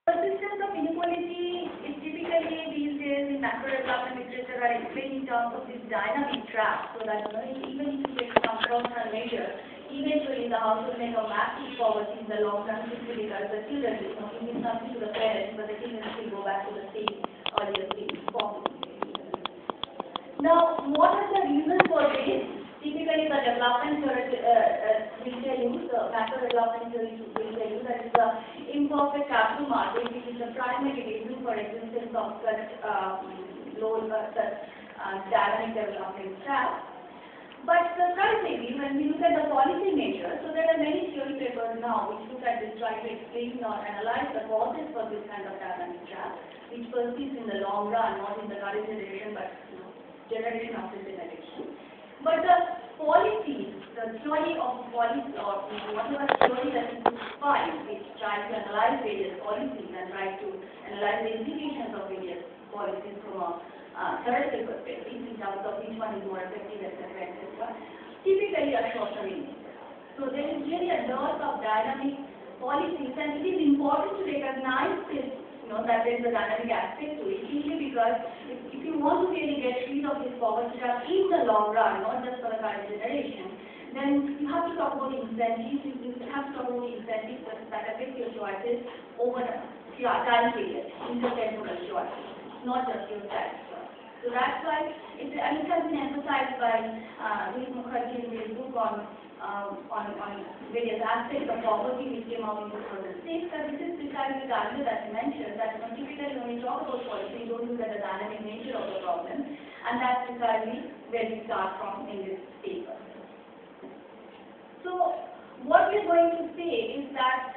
Persistence of inequality is typically these days in macro development literature are explained in terms of this dynamic trap, so that even if you take some short-term measure, eventually the household make a massive poverty in the long run simply because the children is not giving something to the parents, but the children still go back to the same earlier stage poverty. Now, what are the reasons for this? Typically, the development theory will tell you, the macro development theory will tell you that is the imperfect capital market, which is the primary reason for existence of such dynamic development trap. But surprisingly, when we look at the policy measures, so there are many theory papers now which look at this, try to explain or analyze the causes for this kind of dynamic trap, which persists in the long run, not in the current generation, but generation after generation. But the policies, the theory of policy, or whatever theory that you could find, which try to analyze various policies and try to analyze the implications of various policies from a theoretical perspective, in terms of which one is more effective, etc., typically are short-term in nature. So there is really a lot of dynamic policies, and it is important to recognize this, that there is a dynamic aspect to it, simply because if you want to really get rid of this poverty trap in the long run, not just for the current generation, then you have to talk about incentives. You have to talk about incentives that affect your choices over the time period, intertemporal choices, not just your tax choice. So that's why it has been emphasized by Louis Mukherjee in his book on various aspects of poverty, which came out in 2006. And this is precisely the idea that you mentioned, that typically when we talk about policy, we don't look at the dynamic nature of the problem, and that's precisely where we start from in this paper. So what we're going to say is that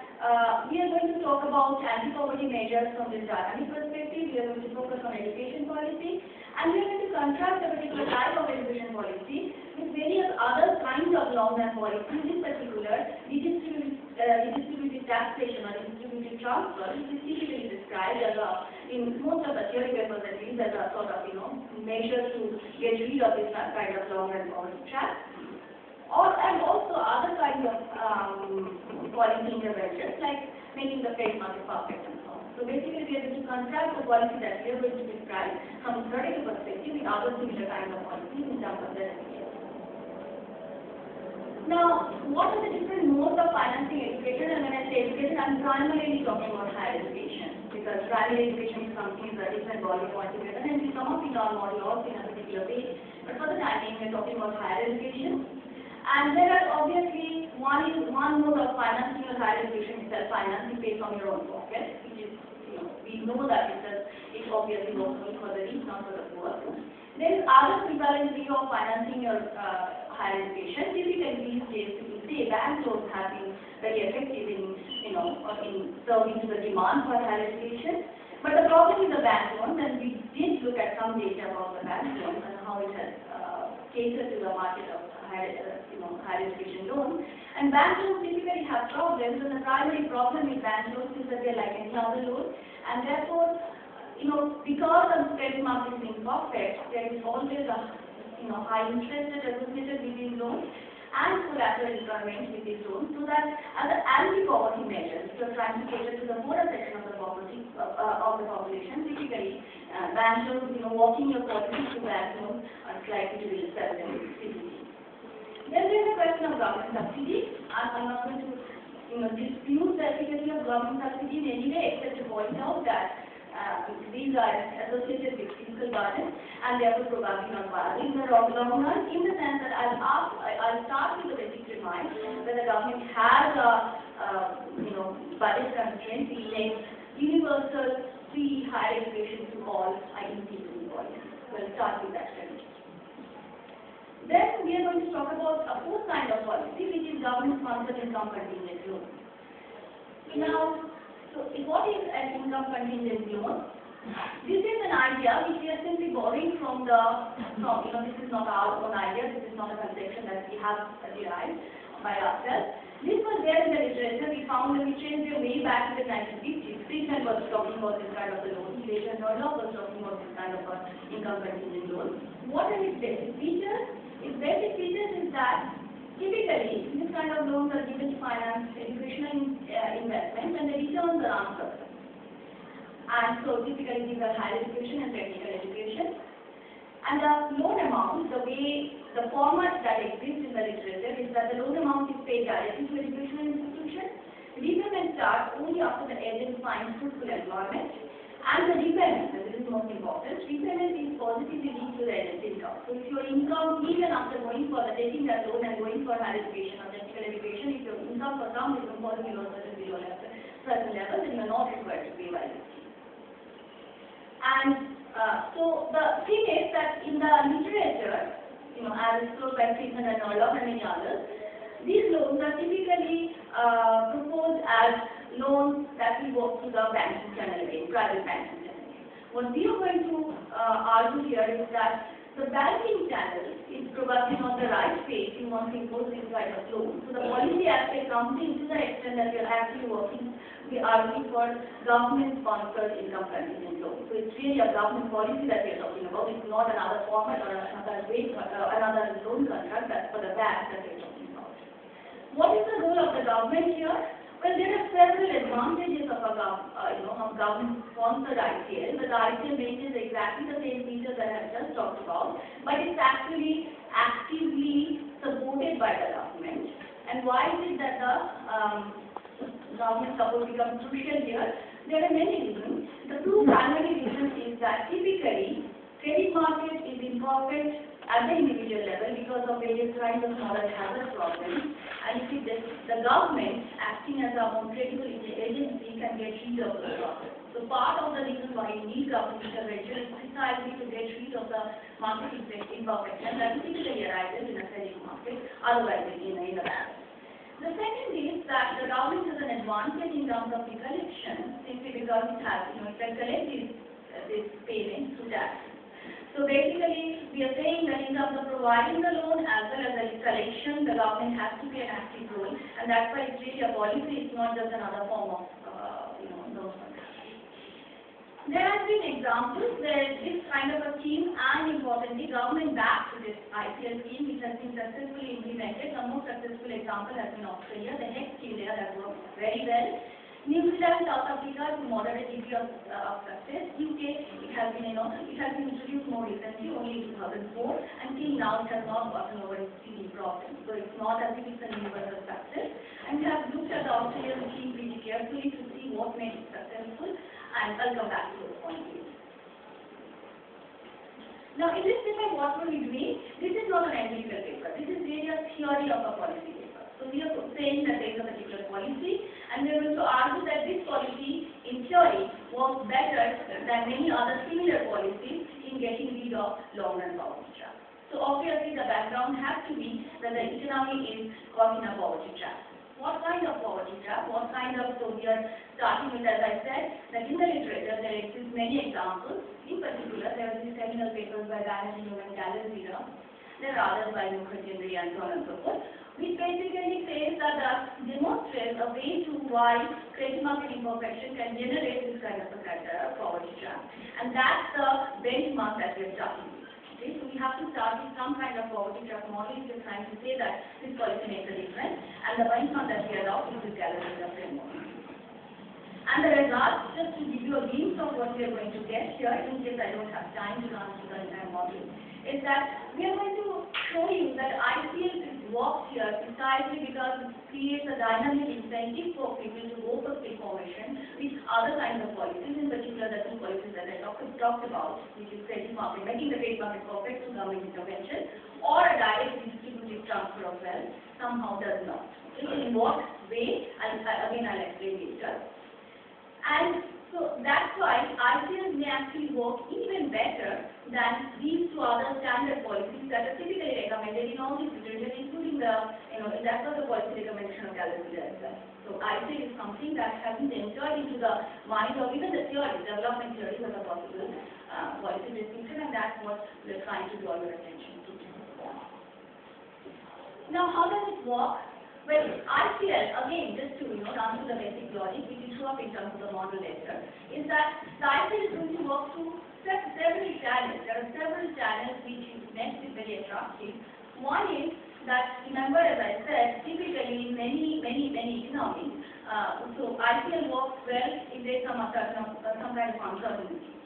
we are going to talk about anti-poverty measures from this dynamic perspective. We are going to focus on education policy, and we are going to contrast a particular type of education policy with various other kinds of long-term policies, in particular redistributive taxation or redistributive transfer, which is typically described as in most of the theory papers at least, as a sort of measure to get rid of this kind of long-term poverty trap. And also other kinds of policy interventions like making the trade market perfect and so on. So basically we are going to contrast the policy that we are going to describe from a theoretical perspective with other similar kinds of policies in terms of their application. Now, what are the different modes of financing education? And when I say education, I'm primarily talking about higher education, because primary education is something that is different volume altogether, and we come up with our model also in a particular way. But for the time being, we're talking about higher education. And there are obviously one mode of financing your higher education is self-financing based on your own pocket, which is, we know that it obviously works only for the rich, not for the poor. There is other prevalent way of financing your higher education. Typically these days, people say bank loans have been very effective in serving to the demand for higher education. But the problem with the bank loans, and we did look at some data about the bank loans and how it has catered to the market of higher education loans. And bank loans typically have problems, and the primary problem with bank loans is that they're like any other loan, and therefore, because the credit market is imperfect, there is always a high interest rate associated with these loans and collateral requirements with these loans, so that as an anti-poverty measure, if you're trying to cater to the poorer section of the poverty of the population, typically bank loans, walking your policy to bank loans are likely to be self-defeating. Then there is a question of government subsidy. I'm not going to dispute the efficacy of government subsidy in any way, except to point out that these are associated with fiscal burden and therefore probably not viable in the long run, in the sense that I'll start with the basic premise that the government has a budget constraint. We make universal free higher education to all IEP policy. We'll start with that premise. Then we are going to talk about a fourth kind of policy, which is government-sponsored income contingent loan. Now, so what is an income contingent loan? This is an idea which we are simply borrowing from this is not our own idea, this is not a conception that we have derived by ourselves. This was there in the literature. We found that we traced it way back to the 1950s. Friedman was talking about this kind of a loan. Later, Norlock was talking about this kind of an income contingent loan. What are its basic features? Its basic features is that typically this kind of loans are given to finance educational investments, and the returns are uncertain. And so typically these are higher education and technical education. And the loan amount, the format that exists in the literature is that the loan amount is paid directly to educational institution. Repayment starts only after the agent finds fruitful employment. And the repayment, this is most important, repayment is positively linked to the agent's income. So if your income, even after going for taking that loan and going for higher education or technical education, if your income for some reason falls below certain level, then you are not required to pay while teaching. And so the thing is that in the literature, as explored by Friedman and Orloff and many others, these loans are typically proposed as loans that will work through the banking channel again, private banking channel. What we are going to argue here is that the banking channel is probably not the right way if you want to impose this kind of loan. So the policy aspect comes in to the extent that we are actually we are looking for government-sponsored income contingent loan. So it's really a government policy that we are talking about. It's not another format or another loan contract that's for the bank that we are talking about. What is the role of the government here? Well, there are several advantages of a government-sponsored ICL, but the ICL maintains exactly the same features that I have just talked about, but it's actually actively supported by the government. And why is it that the government support becomes crucial here? There are many reasons. The two primary reasons is that typically credit market is imperfect at the individual level because of various kinds of moral hazard problems. And if the government acting as our own critical agency can get rid of the problem. So part of the reason why you need government intervention is precisely to get rid of the market imperfection that typically arises in a credit market, otherwise in a bank. The second is that the government has an advantage in terms of the collection, simply because it has, it can collect this payment through tax. So basically, we are saying that in terms of providing the loan as well as the collection, the government has to play an active role, and that's why it's really a policy. It's not just another form of, loan contract. There have been examples where this kind of a scheme, and importantly, government backed this ICL scheme, which has been successfully implemented. The most successful example has been Australia. The HEC scheme there has worked very well. New Zealand, South Africa, to moderate degree of success. UK, it has been introduced more recently, only in 2004. Until now, it has not gotten over its teething problem. So it's not as if it's a universal success. And we have looked at the Australian scheme pretty carefully to see what made it successful, and I'll come back to those points. Now, in this paper, what were we doing? This is not an empirical paper. This is really a theory of a policy paper. So we are saying that there is a particular policy, and we are going to argue that this policy, in theory, works better than many other similar policies in getting rid of long-run poverty trap. So obviously, the background has to be that the economy is caught in a poverty trap. What kind of poverty trap? What kind of? So we are starting with, as I said, that in the literature there exist many examples. In particular, there are these seminal papers by Banerjee and Galazira. There are others by Mukherjee and so on and so forth, which basically says that demonstrates a way to why credit market imperfection can generate this kind of a criteria, poverty trap. And that's the benchmark that we are starting with. Okay? So we have to start with some kind of poverty trap model if you're trying to say that this policy makes a difference, and the benchmark that we adopt is this Galazira framework. And the result, just to give you a glimpse of what we are going to get here, in case I don't have time to run through the entire model, is that we are going to show you that ICL works here precisely because it creates a dynamic incentive for people to go for skill formation with other kinds of policies, in particular the two policies that I talked about, which is credit market, making the credit market perfect through government intervention, or a direct distributive transfer of wealth somehow does not. Okay? In what way? Again, I'll explain later. And so that's why ICLs may actually work even better than these two other standard policies that are typically recommended in all these literature, including that's what the policy recommendation of Galazira as well. So ICL is something that hasn't entered into the mind of even the theory, development theories of a possible policy description, and that's what we're trying to draw your attention to. Now, how does it work? Well, ICL, again, just to run through the basic logic, which will show up in terms of the model later, is that the ICL is going to work through several channels. There are several channels which is next is very attractive. One is that, remember, as I said, typically in many economies, so IPL works well if there's some kind of uncertainty.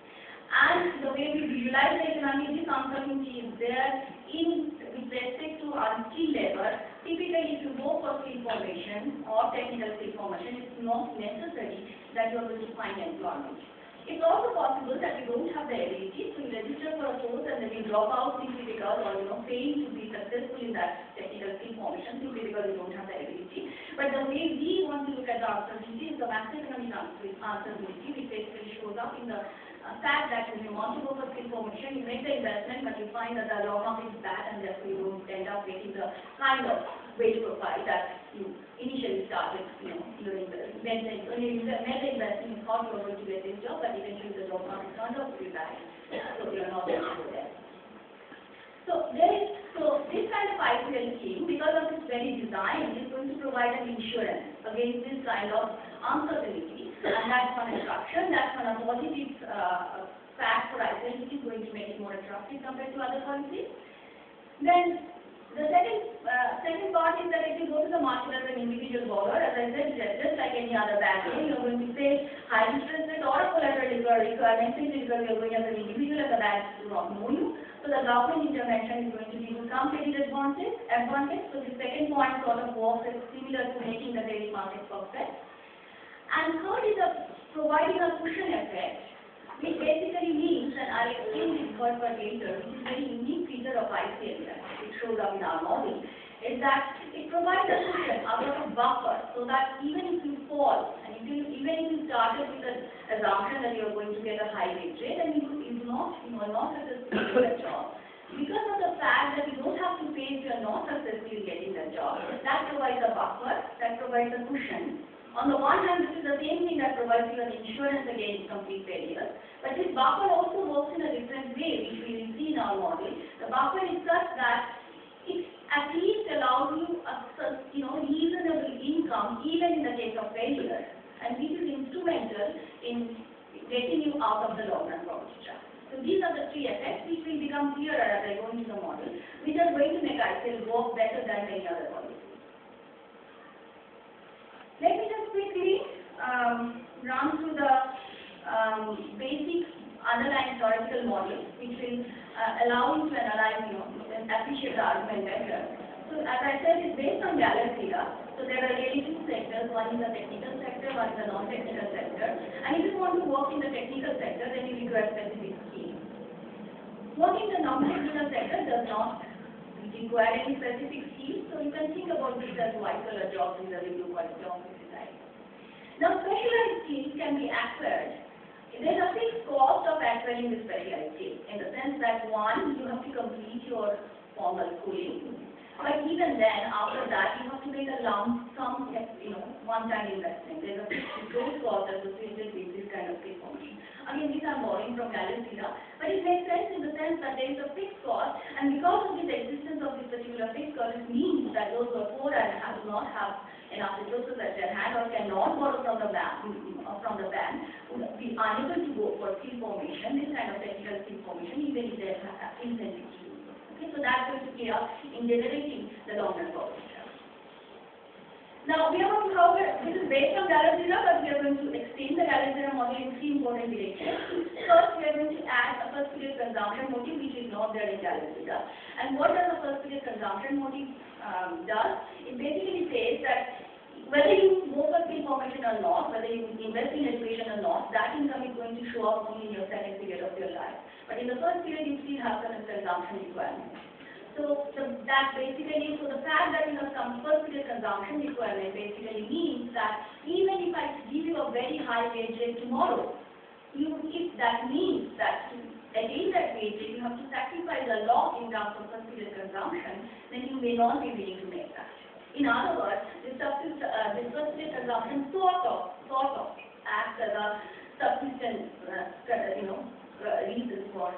And the way we visualize the economy, this uncertainty is there with respect to our skill level. Typically, if you go for skill formation or technical skill formation, it's not necessary that you are going to find employment. It's also possible that you don't have the ability, so you register for a course and then you drop out simply because, or fail to be successful in that technical skill formation simply because you don't have the ability. But the way we want to look at the uncertainty is the macroeconomic uncertainty, which basically shows up in the fact that when you want to go for skill formation, you make the investment, but you find that the job market is bad and therefore you don't end up getting the kind of wage profile that you initially started, during the when you made the investment, you thought you were going to get this job, but eventually the job market turned out to be bad, so you are not going to go there. So this kind of IPL scheme, because of its very design, is going to provide an insurance against this kind of uncertainty, and that's one attraction, that's one of positive fact for IPL, which is going to make it more attractive compared to other policies. Then the second part is that if you go to the market as an individual borrower, as I said, just like any other banking, you're going to face high interest rate or a collateral requirement simply because you're going as an individual and the banks do not know you. So the government intervention is going to give you some credit advantage. So the second point sort of works as similar to making the credit market perfect. And third is providing a cushion effect, which basically means that I explain this third part later, which is a very unique feature of ICL, which shows up in our model, is that it provides a cushion, a buffer, so that even if you fall, and even if you started with the assumption that you are going to get a high wage rate, and you are not successful in that job, because of the fact that you don't have to pay if you are not successful in getting that job, that provides a buffer, that provides a cushion. On the one hand, this is the same thing that provides you an insurance against complete failure, but this buffer also works in a different way, which we will see in our model. The buffer is such that it at least allows you a reasonable income even in the case of failure, and this is instrumental in getting you out of the long-run poverty trap. So these are the three effects which will become clearer as I go into the model, which are going to make ICL work better than many other policies. Let me just quickly run through the basic underlying theoretical model, which will allow you to analyze, and appreciate the argument better. So as I said, it's based on Gallagher's theorem. So there are really two sectors. One is the technical sector, one is the non-technical sector. And if you want to work in the technical sector, then you require specific skills. Working in the non-technical sector does not require any specific skills, so you can think about this as white-collar jobs in the blue-collar jobs if you like. Now, specialized skills can be acquired. There's a fixed cost of acquiring the specialized skills, in the sense that one, you have to complete your formal schooling, but even then, after that, you have to make a lump sum, one-time investment. There's a fixed cost associated with this kind of skill formation. Again, these are borrowing from Gallagher's theorem, but it makes sense in the sense that there is a fixed cost, and because of this existence of this particular fixed cost, it means that those who are poor and do not have enough resources at their hand or cannot borrow from the bank, would be unable to go for skill formation, this kind of technical skill formation, even if they have incentives to do so. Okay, so that's going to play out in generating the long-run poverty trap. Now, we are going to, however, this is based on Gallagher's theorem, but we are going to extend the Gallagher's theorem model in three important directions. First, we are going to add a first period consumption motive, which is not there in Gallagher's theorem. And what does a first period consumption motive does? It basically says that whether you go for skill formation or not, whether you invest in education or not, that income is going to show up only in your second period of your life. But in the first period, you still have certain consumption requirements. So that basically, so the fact that you have some first period consumption requirement basically means that even if I give you a very high wage rate tomorrow, if that means that to attain that wage rate, you have to sacrifice a lot in terms of first period consumption, then you may not be willing to make that. In other words, this first period consumption sort of acts as a subsistence, reason for